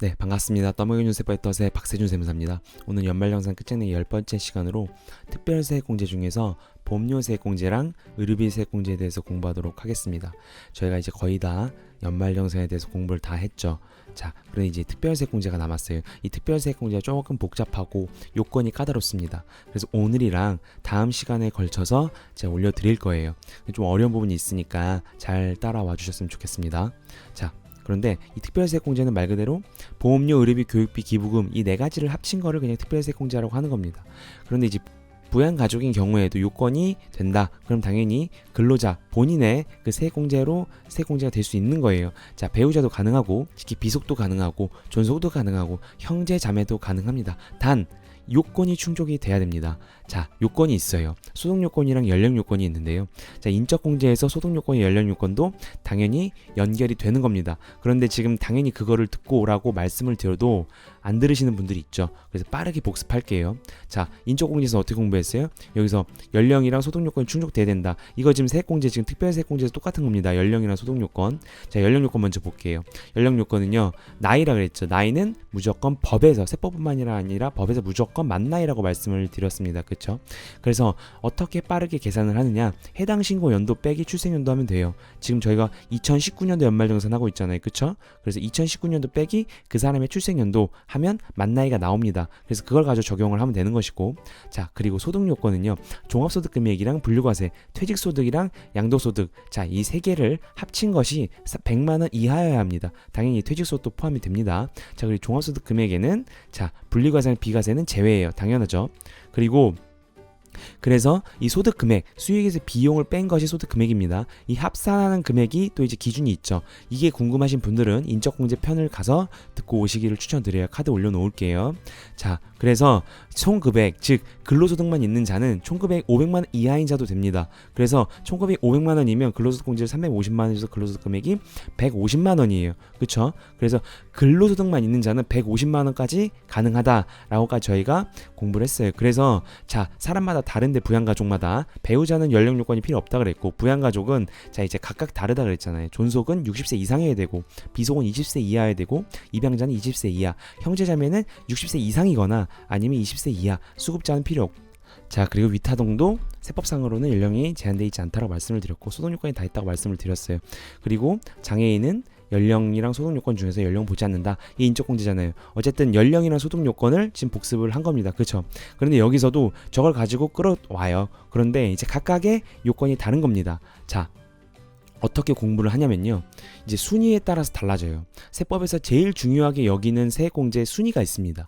네, 반갑습니다. 떠먹이는 세포의 덫의 박세준 세무사입니다. 오늘 연말 영상 끝장내기 10번째 시간으로 특별세액공제 중에서 보험료세액공제랑 의료비 세액공제에 대해서 공부하도록 하겠습니다. 저희가 이제 거의 다 연말 영상에 대해서 공부를 다 했죠. 자, 그런데 이제 특별세액공제가 남았어요. 이 특별세액공제가 조금 복잡하고 요건이 까다롭습니다. 그래서 오늘이랑 다음 시간에 걸쳐서 제가 올려드릴 거예요. 좀 어려운 부분이 있으니까 잘 따라와 주셨으면 좋겠습니다. 자, 그런데 이 특별세액공제는 말 그대로 보험료, 의료비, 교육비, 기부금 이 네 가지를 합친 거를 그냥 특별세액공제라고 하는 겁니다. 그런데 이제 부양가족인 경우에도 요건이 된다. 그럼 당연히 근로자 본인의 그 세액공제로 세액공제가 될 수 있는 거예요. 자, 배우자도 가능하고 특히 비속도 가능하고 존속도 가능하고 형제 자매도 가능합니다. 단 요건이 충족이 돼야 됩니다. 자, 요건이 있어요. 소득요건이랑 연령요건이 있는데요. 자, 인적공제에서 소득요건이 연령요건도 당연히 연결이 되는 겁니다. 그런데 지금 당연히 그거를 듣고 오라고 말씀을 드려도 안 들으시는 분들이 있죠. 그래서 빠르게 복습할게요. 자, 인적공제에서 어떻게 공부했어요? 여기서 연령이랑 소득요건이 충족돼야 된다. 이거 지금 세액공제, 지금 특별세액공제에서 똑같은 겁니다. 연령이랑 소득요건. 자, 연령요건 먼저 볼게요. 연령요건은요, 나이라 그랬죠. 나이는 무조건 법에서, 세법뿐만 아니라 법에서 무조건 만 나이라고 말씀을 드렸습니다. 그쵸? 그래서 어떻게 빠르게 계산을 하느냐, 해당 신고 연도 빼기 출생연도 하면 돼요. 지금 저희가 2019년도 연말정산 하고 있잖아요. 그쵸? 그래서 2019년도 빼기 그 사람의 출생연도 하면 만 나이가 나옵니다. 그래서 그걸 가지고 적용을 하면 되는 것이고, 자, 그리고 소득요건은요, 종합소득 금액이랑 분류과세, 퇴직소득이랑 양도소득, 자, 이 세 개를 합친 것이 100만 원 이하여야 합니다. 당연히 퇴직소득도 포함이 됩니다. 자, 그리고 종합소득 금액에는, 자, 분리과세나 비과세는 제외예요. 당연하죠. 그리고 그래서 이 소득 금액, 수익에서 비용을 뺀 것이 소득 금액입니다. 이 합산하는 금액이 또 이제 기준이 있죠. 이게 궁금하신 분들은 인적공제 편을 가서 듣고 오시기를 추천드려요. 카드 올려놓을게요. 자, 그래서 총금액, 즉 근로소득만 있는 자는 총금액 500만 원 이하인 자도 됩니다. 그래서 총금액 500만 원이면 근로소득공제를 350만 원에서 근로소득 금액이 150만 원이에요. 그렇죠? 그래서 근로소득만 있는 자는 150만 원까지 가능하다라고까지 저희가 공부를 했어요. 그래서 자, 사람마다 다른데 부양가족마다 배우자는 연령 요건이 필요 없다 그랬고, 부양가족은 자 이제 각각 다르다 그랬잖아요. 존속은 60세 이상이어야 되고, 비속은 20세 이하여야 되고, 입양자는 20세 이하, 형제자매는 60세 이상이거나 아니면 20세 이하, 수급자는 필요 없고, 자, 그리고 위타동도 세법상으로는 연령이 제한되어 있지 않다고 말씀을 드렸고, 소득요건이 다 있다고 말씀을 드렸어요. 그리고 장애인은 연령이랑 소득요건 중에서 연령 보지 않는다. 이게 인적공제잖아요. 어쨌든 연령이랑 소득요건을 지금 복습을 한 겁니다. 그렇죠? 그런데 여기서도 저걸 가지고 끌어와요. 그런데 이제 각각의 요건이 다른 겁니다. 자, 어떻게 공부를 하냐면요, 이제 순위에 따라서 달라져요. 세법에서 제일 중요하게 여기는 세액공제 순위가 있습니다.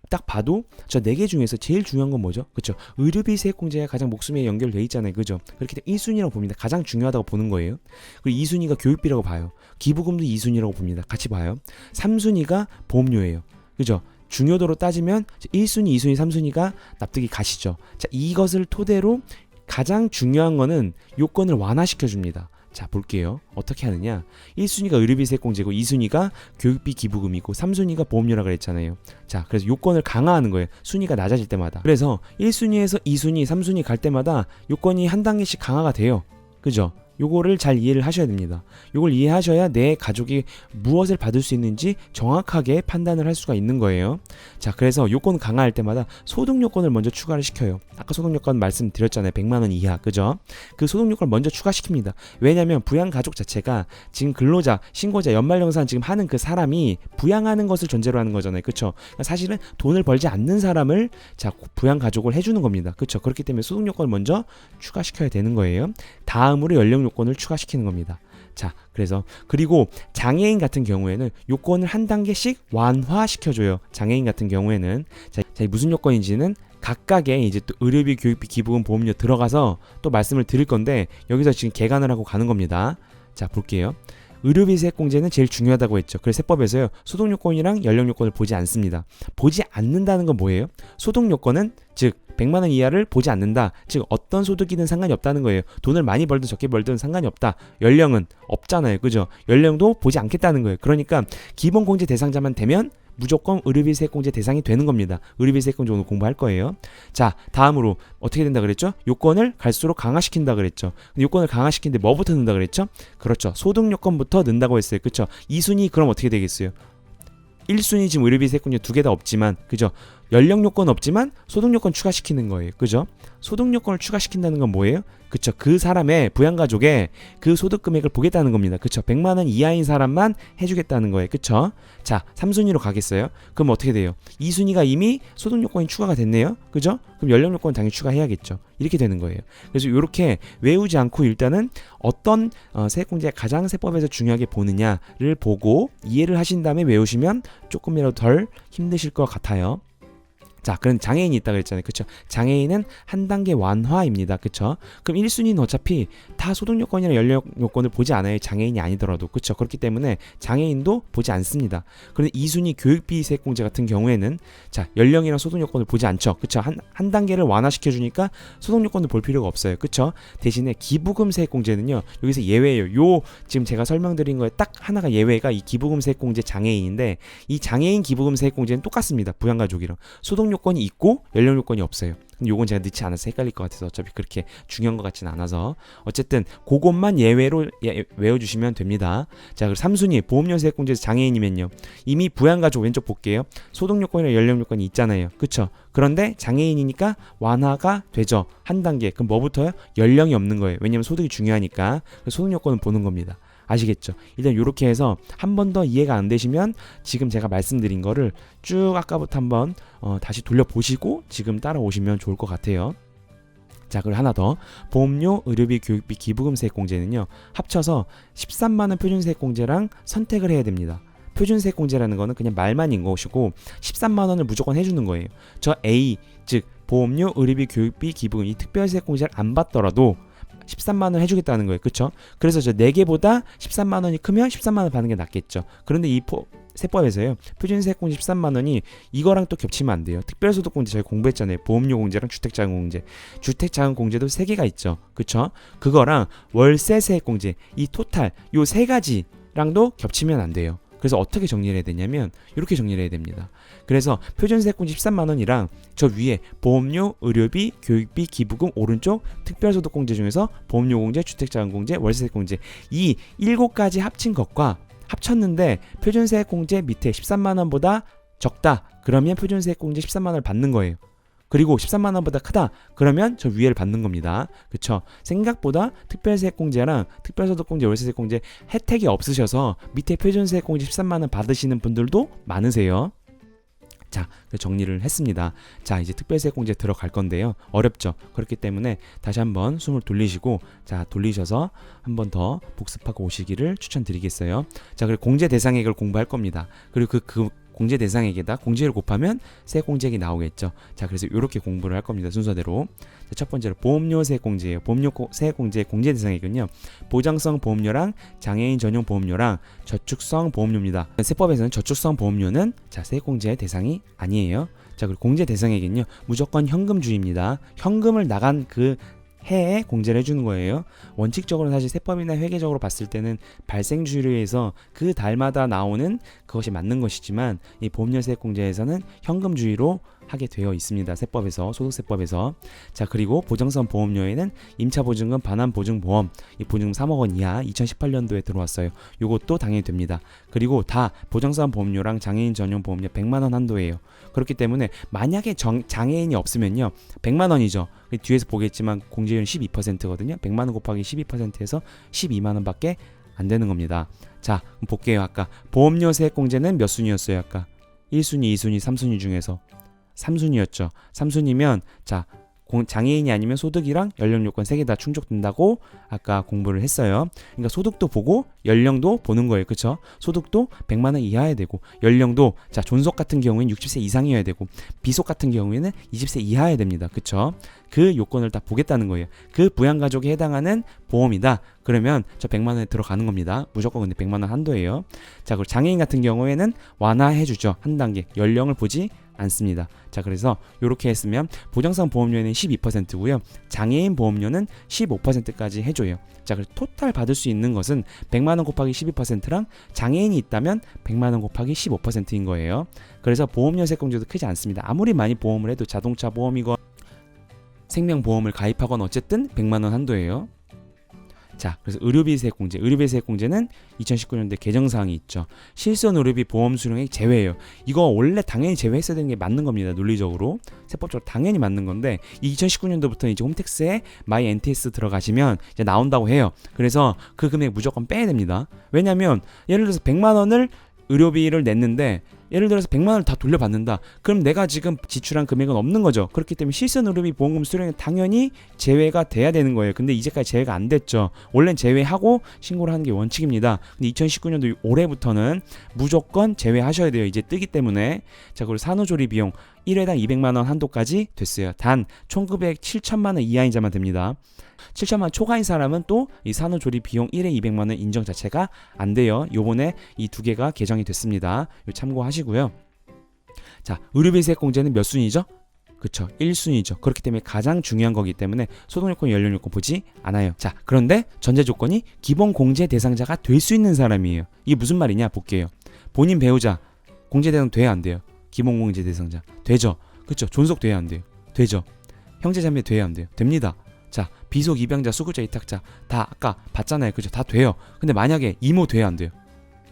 딱 봐도 저 4개 중에서 제일 중요한 건 뭐죠? 그렇죠? 의료비 세액공제가 가장 목숨에 연결돼 있잖아요. 그죠? 그렇기 때문에 1순위라고 봅니다. 가장 중요하다고 보는 거예요. 그리고 2순위가 교육비라고 봐요. 기부금도 2순위라고 봅니다. 같이 봐요. 3순위가 보험료예요. 그죠? 중요도로 따지면 1순위, 2순위, 3순위가 납득이 가시죠. 자, 이것을 토대로 가장 중요한 거는 요건을 완화시켜 줍니다. 자, 볼게요. 어떻게 하느냐. 1순위가 의료비 세액공제고, 2순위가 교육비 기부금이고, 3순위가 보험료라고 그랬잖아요. 자, 그래서 요건을 강화하는 거예요. 순위가 낮아질 때마다. 그래서 1순위에서 2순위, 3순위 갈 때마다 요건이 한 단계씩 강화가 돼요. 그죠? 요거를 잘 이해를 하셔야 됩니다. 요걸 이해하셔야 내 가족이 무엇을 받을 수 있는지 정확하게 판단을 할 수가 있는 거예요. 자, 그래서 요건 강화할 때마다 소득 요건을 먼저 추가를 시켜요. 아까 소득 요건 말씀드렸잖아요. 100만 원 이하. 그죠? 그 소득 요건을 먼저 추가시킵니다. 왜냐면 부양 가족 자체가 지금 근로자, 신고자, 연말정산 지금 하는 그 사람이 부양하는 것을 전제로 하는 거잖아요. 그쵸? 그러니까 사실은 돈을 벌지 않는 사람을 자, 부양 가족을 해주는 겁니다. 그쵸? 그렇기 때문에 소득 요건을 먼저 추가시켜야 되는 거예요. 다음으로 연령 요건을 추가시키는 겁니다. 자, 그래서 그리고 장애인 같은 경우에는 요건을 한 단계씩 완화시켜줘요. 장애인 같은 경우에는 자, 무슨 요건인지는 각각의 이제 또 의료비, 교육비, 기부금, 보험료 들어가서 또 말씀을 드릴 건데, 여기서 지금 개간을 하고 가는 겁니다. 자, 볼게요. 의료비 세액공제는 제일 중요하다고 했죠. 그래서 세법에서요, 소득요건이랑 연령요건을 보지 않습니다. 보지 않는다는 건 뭐예요? 소득요건은 즉 100만 원 이하를 보지 않는다. 즉 어떤 소득이든 상관이 없다는 거예요. 돈을 많이 벌든 적게 벌든 상관이 없다. 연령은 없잖아요. 그죠? 연령도 보지 않겠다는 거예요. 그러니까 기본공제 대상자만 되면 무조건 의료비 세액공제 대상이 되는 겁니다. 의료비 세액공제 오늘 공부할 거예요. 자, 다음으로 어떻게 된다 그랬죠? 요건을 갈수록 강화시킨다 그랬죠. 근데 요건을 강화시키는데 뭐부터 넣는다 그랬죠? 그렇죠. 소득 요건부터 넣는다고 했어요. 그렇죠? 2순위 그럼 어떻게 되겠어요? 1순위 지금 의료비 세액공제 두 개 다 없지만, 그죠? 연령 요건 없지만 소득 요건 추가시키는 거예요. 그죠? 소득 요건을 추가시킨다는 건 뭐예요? 그쵸? 그 사람의 부양가족의 그 소득 금액을 보겠다는 겁니다. 그쵸? 100만 원 이하인 사람만 해주겠다는 거예요. 그쵸? 자, 3순위로 가겠어요? 그럼 어떻게 돼요? 2순위가 이미 소득 요건이 추가가 됐네요. 그죠? 그럼 연령 요건 당연히 추가해야겠죠. 이렇게 되는 거예요. 그래서 이렇게 외우지 않고 일단은 어떤 세액공제가 가장 세법에서 중요하게 보느냐를 보고 이해를 하신 다음에 외우시면 조금이라도 덜 힘드실 것 같아요. 자, 그럼 장애인이 있다 그랬잖아요. 그쵸? 장애인은 한 단계 완화입니다. 그쵸? 그럼 1순위는 어차피 다 소득 요건이나 연령 요건을 보지 않아요. 장애인이 아니더라도. 그쵸? 그렇기 때문에 장애인도 보지 않습니다. 그런데 2순위 교육비 세액공제 같은 경우에는 자, 연령이랑 소득 요건을 보지 않죠. 그쵸? 한 단계를 완화시켜 주니까 소득 요건을 볼 필요가 없어요. 그쵸? 대신에 기부금 세액공제는요. 여기서 예외예요. 요 지금 제가 설명드린 거에 딱 하나가 예외가 이 기부금 세액공제 장애인인데, 이 장애인 기부금 세액공제는 똑같습니다. 부양가족이랑. 소득 요건이 있고 연령 요건이 없어요. 근데 요건 제가 넣지 않아서 헷갈릴 것 같아서 어차피 그렇게 중요한 것 같지는 않아서 어쨌든 그것만 예외로 외워주시면 됩니다. 자, 그리고 3순위 보험료 세액공제에서 장애인이면요, 이미 부양가족 왼쪽 볼게요. 소득 요건이나 연령 요건이 있잖아요. 그쵸? 그런데 장애인이니까 완화가 되죠. 한 단계. 그럼 뭐부터요? 연령이 없는 거예요. 왜냐면 소득이 중요하니까. 소득 요건은 보는 겁니다. 아시겠죠? 일단 이렇게 해서 한 번 더 이해가 안 되시면 지금 제가 말씀드린 거를 쭉 아까부터 한번 다시 돌려보시고 지금 따라오시면 좋을 것 같아요. 자, 그리고 하나 더. 보험료, 의료비, 교육비, 기부금 세액공제는요, 합쳐서 13만원 표준세액공제랑 선택을 해야 됩니다. 표준세액공제라는 거는 그냥 말만인 것이고 13만원을 무조건 해주는 거예요. 저 A, 즉 보험료, 의료비, 교육비, 기부금 이 특별세액공제를 안 받더라도 13만원 해주겠다는 거예요. 그쵸? 그래서 저 4개보다 13만원이 크면 13만원 받는 게 낫겠죠. 그런데 이 세법에서요, 표준세액공제 13만원이 이거랑 또 겹치면 안 돼요. 특별소득공제 저희 공부했잖아요. 보험료 공제랑 주택자금공제. 주택자금공제도 3개가 있죠. 그쵸? 그거랑 월세세액공제, 이 토탈 요 3가지랑도 겹치면 안 돼요. 그래서 어떻게 정리를 해야 되냐면 이렇게 정리를 해야 됩니다. 그래서 표준세액공제 13만원이랑 저 위에 보험료, 의료비, 교육비, 기부금 오른쪽 특별소득공제 중에서 보험료 공제, 주택자금공제, 월세세액공제 이 7가지 합친 것과 합쳤는데 표준세액공제 밑에 13만원보다 적다. 그러면 표준세액공제 13만원을 받는 거예요. 그리고 13만원보다 크다. 그러면 저 위에를 받는 겁니다. 그쵸? 생각보다 특별세액공제랑 특별소득공제, 월세세액공제 혜택이 없으셔서 밑에 표준세액공제 13만원 받으시는 분들도 많으세요. 자, 정리를 했습니다. 자, 이제 특별세액공제 들어갈 건데요. 어렵죠? 그렇기 때문에 다시 한번 숨을 돌리시고, 자, 돌리셔서 한번 더 복습하고 오시기를 추천드리겠어요. 자, 그리고 공제 대상액을 공부할 겁니다. 그리고 그 공제 대상액에다 공제를 곱하면 세액공제액이 나오겠죠. 자, 그래서 이렇게 공부를 할 겁니다. 순서대로. 자, 첫 번째로 보험료 세액공제예요. 보험료 세액공제의 공제 대상액은요, 보장성 보험료랑 장애인 전용 보험료랑 저축성 보험료입니다. 세법에서는 저축성 보험료는 자, 세액공제의 대상이 아니에요. 자, 그리고 공제 대상액은요, 무조건 현금주의입니다. 현금을 나간 그 해에 공제를 해주는 거예요. 원칙적으로 사실 세법이나 회계적으로 봤을 때는 발생주의로 해서 그 달마다 나오는 그것이 맞는 것이지만 이 보험료 세액공제에서는 현금주의로 하게 되어 있습니다. 세법에서, 소득세법에서. 자, 그리고 보장성 보험료에는 임차보증금, 반환보증보험, 이 보증금 3억 원 이하 2018년도에 들어왔어요. 요것도 당연히 됩니다. 그리고 다 보장성 보험료랑 장애인 전용 보험료 100만 원 한도예요. 그렇기 때문에 만약에 장애인이 없으면요, 100만 원이죠. 뒤에서 보겠지만 공제율 12%거든요. 100만 원 곱하기 12%에서 12만 원밖에 안 되는 겁니다. 자, 그럼 볼게요. 아까 보험료 세액공제는 몇 순위였어요? 아까 1순위, 2순위, 3순위 중에서 3순위였죠. 3순위면 자, 장애인이 아니면 소득이랑 연령 요건 3개 다 충족된다고 아까 공부를 했어요. 그러니까 소득도 보고 연령도 보는 거예요. 그쵸? 소득도 100만 원 이하여야 되고, 연령도 자, 존속 같은 경우에는 60세 이상이어야 되고, 비속 같은 경우에는 20세 이하여야 됩니다. 그쵸? 그 요건을 다 보겠다는 거예요. 그 부양가족에 해당하는 보험이다. 그러면 저 100만 원에 들어가는 겁니다. 무조건 근데 100만 원 한도예요. 자, 그리고 장애인 같은 경우에는 완화해주죠. 한 단계. 연령을 보지 않습니다. 자, 그래서 이렇게 했으면 보장성 보험료는 12%고요. 장애인 보험료는 15%까지 해줘요. 자, 그래서 토탈 받을 수 있는 것은 100만 원 곱하기 12%랑 장애인이 있다면 100만 원 곱하기 15%인 거예요. 그래서 보험료 세공제도 크지 않습니다. 아무리 많이 보험을 해도 자동차 보험이건 생명보험을 가입하건 어쨌든 100만 원 한도예요. 자, 그래서 의료비 세액공제, 의료비 세액공제는 2019년도에 개정사항이 있죠. 실손 의료비 보험 수령액 제외예요. 이거 원래 당연히 제외했어야 되는 게 맞는 겁니다. 논리적으로, 세법적으로 당연히 맞는 건데, 이 2019년도부터 이제 홈택스에 마이 NTS 들어가시면 이제 나온다고 해요. 그래서 그 금액 무조건 빼야 됩니다. 왜냐면 예를 들어서 100만 원을 의료비를 냈는데 예를 들어서 100만 원을 다 돌려받는다. 그럼 내가 지금 지출한 금액은 없는 거죠. 그렇기 때문에 실손 의료비 보험금 수령은 당연히 제외가 돼야 되는 거예요. 근데 이제까지 제외가 안 됐죠. 원래는 제외하고 신고를 하는 게 원칙입니다. 근데 2019년도 올해부터는 무조건 제외하셔야 돼요. 이제 뜨기 때문에. 자, 그리고 산후조리 비용 1회당 200만 원 한도까지 됐어요. 단 총금액 7천만 원 이하인 자만 됩니다. 7천만 원 초과인 사람은 또 이 산후조리 비용 1회 200만 원 인정 자체가 안 돼요. 요번에 이 두 개가 개정이 됐습니다. 요 참고하시고요. 자, 의료비 세액공제는 몇 순위죠? 그쵸, 1순위죠. 그렇기 때문에 가장 중요한 거기 때문에 소득요건, 연료요건 보지 않아요. 자, 그런데 전제 조건이 기본 공제 대상자가 될 수 있는 사람이에요. 이게 무슨 말이냐 볼게요. 본인 배우자 공제 대상 돼야 안 돼요? 기본 공제 대상자 되죠. 그쵸, 존속 돼야 안 돼요? 되죠. 형제 자매 돼야 안 돼요? 됩니다. 자, 비속 입양자, 수급자, 이탁자 다 아까 봤잖아요. 그죠? 다 돼요. 근데 만약에 이모 돼야 안 돼요?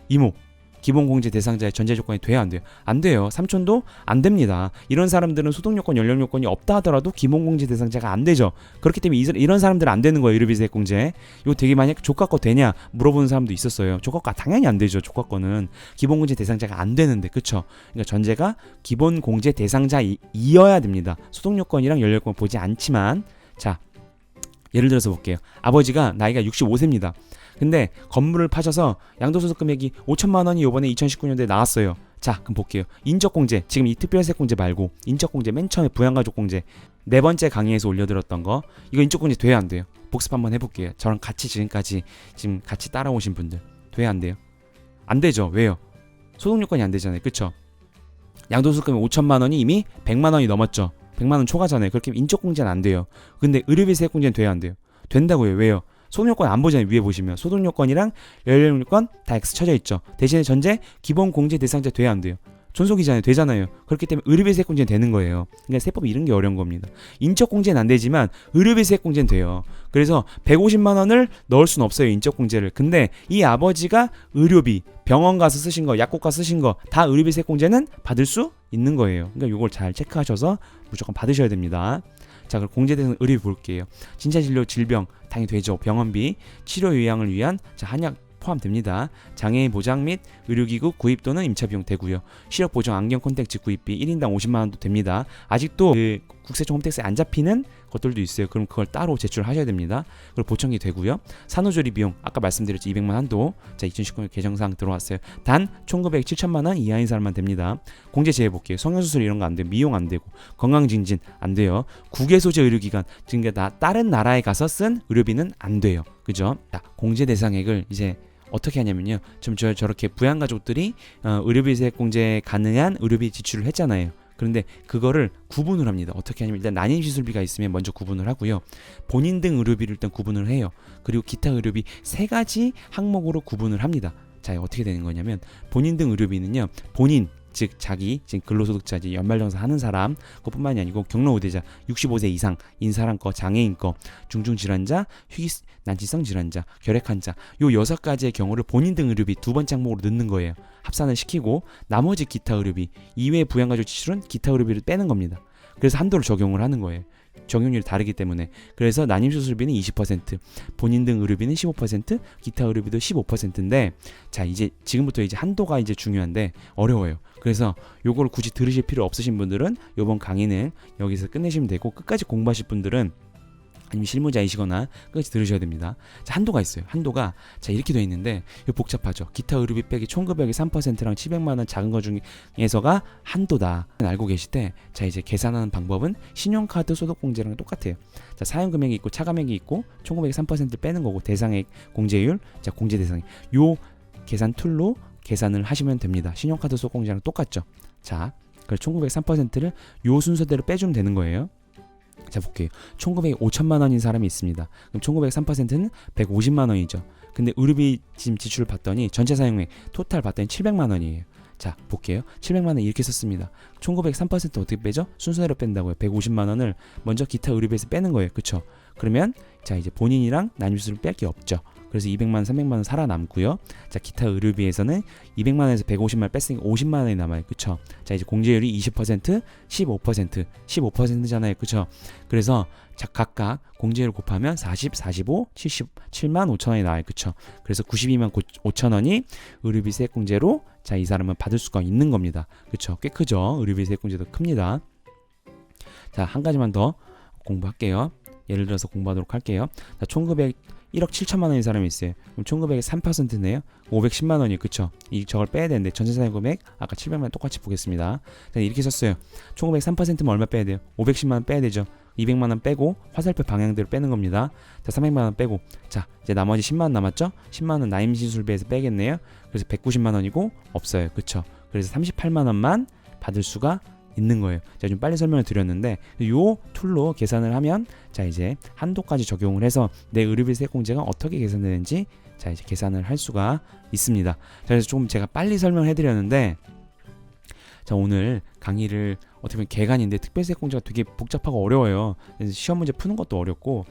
이모 기본공제 대상자의 전제 조건이 돼야 안 돼요? 안 돼요. 삼촌도 안 됩니다. 이런 사람들은 소득요건, 연령요건이 없다 하더라도 기본공제 대상자가 안 되죠. 그렇기 때문에 이런 사람들은 안 되는 거예요. 의료비 세액공제. 이거 되게 만약 조카 거 되냐 물어보는 사람도 있었어요. 조카 거 당연히 안 되죠. 조카 거는 기본공제 대상자가 안 되는데, 그쵸? 그러니까 전제가 기본공제 대상자이어야 됩니다. 소득요건이랑 연령요건 보지 않지만. 자, 예를 들어서 볼게요. 아버지가 나이가 65세입니다. 근데 건물을 파셔서 양도소득 금액이 5천만 원이 이번에 2019년도에 나왔어요. 자, 그럼 볼게요. 인적공제, 지금 이 특별세공제 말고 인적공제 맨 처음에 부양가족공제 네 번째 강의에서 올려드렸던 거, 이거 인적공제 돼야 안 돼요? 복습 한번 해볼게요. 저랑 같이 지금까지 지금 같이 따라오신 분들 돼야 안 돼요? 안 되죠. 왜요? 소득요건이 안 되잖아요. 그쵸? 양도소득 금액 5천만 원이 이미 100만 원이 넘었죠. 100만 원 초과잖아요. 그렇게 인적공제는 안 돼요. 근데 의료비 세액공제는 돼야 안 돼요? 된다고요. 왜요? 소득요건 안 보잖아요. 위에 보시면 소득요건이랑 연령요건 다 X 쳐져 있죠. 대신에 전제 기본공제 대상자 돼야 안 돼요? 존속이잖아요. 되잖아요. 그렇기 때문에 의료비 세액공제는 되는 거예요. 그러니까 세법이 이런 게 어려운 겁니다. 인적공제는 안 되지만 의료비 세액공제는 돼요. 그래서 150만 원을 넣을 수는 없어요. 인적공제를. 근데 이 아버지가 의료비, 병원 가서 쓰신 거, 약국 가서 쓰신 거 다 의료비 세액공제는 받을 수 있는 거예요. 그러니까 이걸 잘 체크하셔서 무조건 받으셔야 됩니다. 자, 그럼 공제 대상 의료비 볼게요. 진짜 진료, 질병 당연히 되죠. 병원비, 치료 요양을 위한 한약 포함됩니다. 장애인 보장 및 의료기구 구입 또는 임차 비용 되고요. 시력 보정 안경 콘택트 구입비 1인당 50만 원도 됩니다. 아직도 그 국세청 홈택스에 안 잡히는 것들도 있어요. 그럼 그걸 따로 제출하셔야 됩니다. 그리고 보청기 되고요. 산후조리 비용 아까 말씀드렸죠. 200만 한도. 자, 2019년 개정사항 들어왔어요. 단 총금액 7천만 원 이하인 사람만 됩니다. 공제 제외 볼게요. 성형수술 이런 거 안 돼요. 미용 안 되고 건강증진 안 돼요. 국외소재 의료기관 그러니까 다른 나라에 가서 쓴 의료비는 안 돼요. 그죠? 자, 공제 대상액을 이제 어떻게 하냐면요. 좀 저렇게 부양가족들이 의료비 세액공제 가능한 의료비 지출을 했잖아요. 그런데 그거를 구분을 합니다. 어떻게 하냐면 일단 난임시술비가 있으면 먼저 구분을 하고요. 본인 등 의료비를 일단 구분을 해요. 그리고 기타 의료비 세 가지 항목으로 구분을 합니다. 자, 어떻게 되는 거냐면 본인 등 의료비는요. 본인 즉 자기 지금 근로소득자 연말정산 하는 사람 그뿐만이 아니고 경로우대자 65세 이상인 사람 거, 장애인 거, 중증질환자, 난치성 질환자, 결핵환자 요 6가지의 경우를 본인 등 의료비 두 번째 항목으로 넣는 거예요. 합산을 시키고 나머지 기타 의료비 이외의 부양가족 지출은 기타 의료비를 빼는 겁니다. 그래서 한도를 적용을 하는 거예요. 적용률이 다르기 때문에. 그래서 난임수술비는 20%, 본인 등 의료비는 15%, 기타 의료비도 15%인데 자, 이제 지금부터 이제 한도가 이제 중요한데 어려워요. 그래서 요걸 굳이 들으실 필요 없으신 분들은 요번 강의는 여기서 끝내시면 되고 끝까지 공부하실 분들은 아니면 실무자이시거나 끝까지 들으셔야 됩니다. 자, 한도가 있어요. 한도가 자 이렇게 되어 있는데 이거 복잡하죠. 기타 의료비 빼기 총금액의 3%랑 700만 원 작은 거 중에서가 한도다. 알고 계실 때 자 이제 계산하는 방법은 신용카드 소득공제랑 똑같아요. 자, 사용 금액이 있고 차감액이 있고 총금액의 3% 빼는 거고 대상액 공제율, 자 공제 대상액 요 계산 툴로 계산을 하시면 됩니다. 신용카드 소득공제랑 똑같죠. 자, 그래서 1903%를 요 순서대로 빼주면 되는 거예요. 자, 볼게요. 1900이 5천만 원인 사람이 있습니다. 그럼 1903%는 150만 원이죠. 근데 의료비 지금 지출을 봤더니 전체 사용액 토탈 봤더니 700만 원이에요. 자, 볼게요. 700만 원 이렇게 썼습니다. 1903% 어떻게 빼죠? 순서대로 뺀다고요. 150만 원을 먼저 기타 의료비에서 빼는 거예요. 그쵸? 그러면 자, 이제 본인이랑 난임수를 뺄 게 없죠. 그래서 200만 원, 300만 원 살아남고요. 자, 기타 의료비에서는 200만 원에서 150만 원 뺐으니까 50만 원이 남아요. 그쵸? 자, 이제 공제율이 20%, 15%, 15%잖아요. 그쵸? 그래서 자, 각각 공제율 곱하면 40, 45, 77만 5천 원이 나와요. 그쵸? 그래서 92만 5천 원이 의료비 세액공제로 자, 이 사람은 받을 수가 있는 겁니다. 그쵸? 꽤 크죠? 의료비 세액공제도 큽니다. 자, 한 가지만 더 공부할게요. 예를 들어서 공부하도록 할게요. 자, 1900 1억 7천만 원인 사람이 있어요. 그럼 1900의 3%네요. 510만 원이에요. 그쵸? 저걸 빼야 되는데 전체 사용 금액 아까 700만 원 똑같이 보겠습니다. 자, 이렇게 썼어요. 1900 3%면 얼마 빼야 돼요? 510만 원 빼야 되죠. 200만 원 빼고 화살표 방향대로 빼는 겁니다. 자, 300만 원 빼고 자, 이제 나머지 10만 원 남았죠? 10만 원 나임시술비에서 빼겠네요. 그래서 190만 원이고 없어요. 그쵸? 그래서 38만 원만 받을 수가 있는 거예요. 제가 좀 빨리 설명을 드렸는데 요 툴로 계산을 하면 자, 이제 한도까지 적용을 해서 내 의료비 세액공제가 어떻게 계산되는지 자, 이제 계산을 할 수가 있습니다. 자, 그래서 조금 제가 빨리 설명해 드렸는데 자, 오늘 강의를 어떻게 보면 개간인데 특별세액공제가 되게 복잡하고 어려워요. 그래서 시험 문제 푸는 것도 어렵고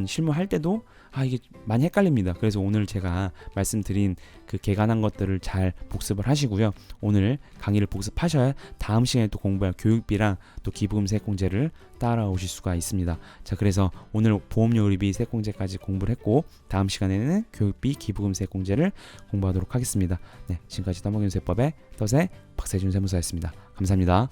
실무할 때도 이게 많이 헷갈립니다. 그래서 오늘 제가 말씀드린 그 개간한 것들을 잘 복습을 하시고요. 오늘 강의를 복습하셔야 다음 시간에 또 공부할 교육비랑 또 기부금 세액공제를 따라오실 수가 있습니다. 자, 그래서 오늘 보험료 의료비 세액공제까지 공부를 했고 다음 시간에는 교육비 기부금 세액공제를 공부하도록 하겠습니다. 네, 지금까지 떠먹이는 세법의 덫의 박세준 세무사였습니다. 감사합니다.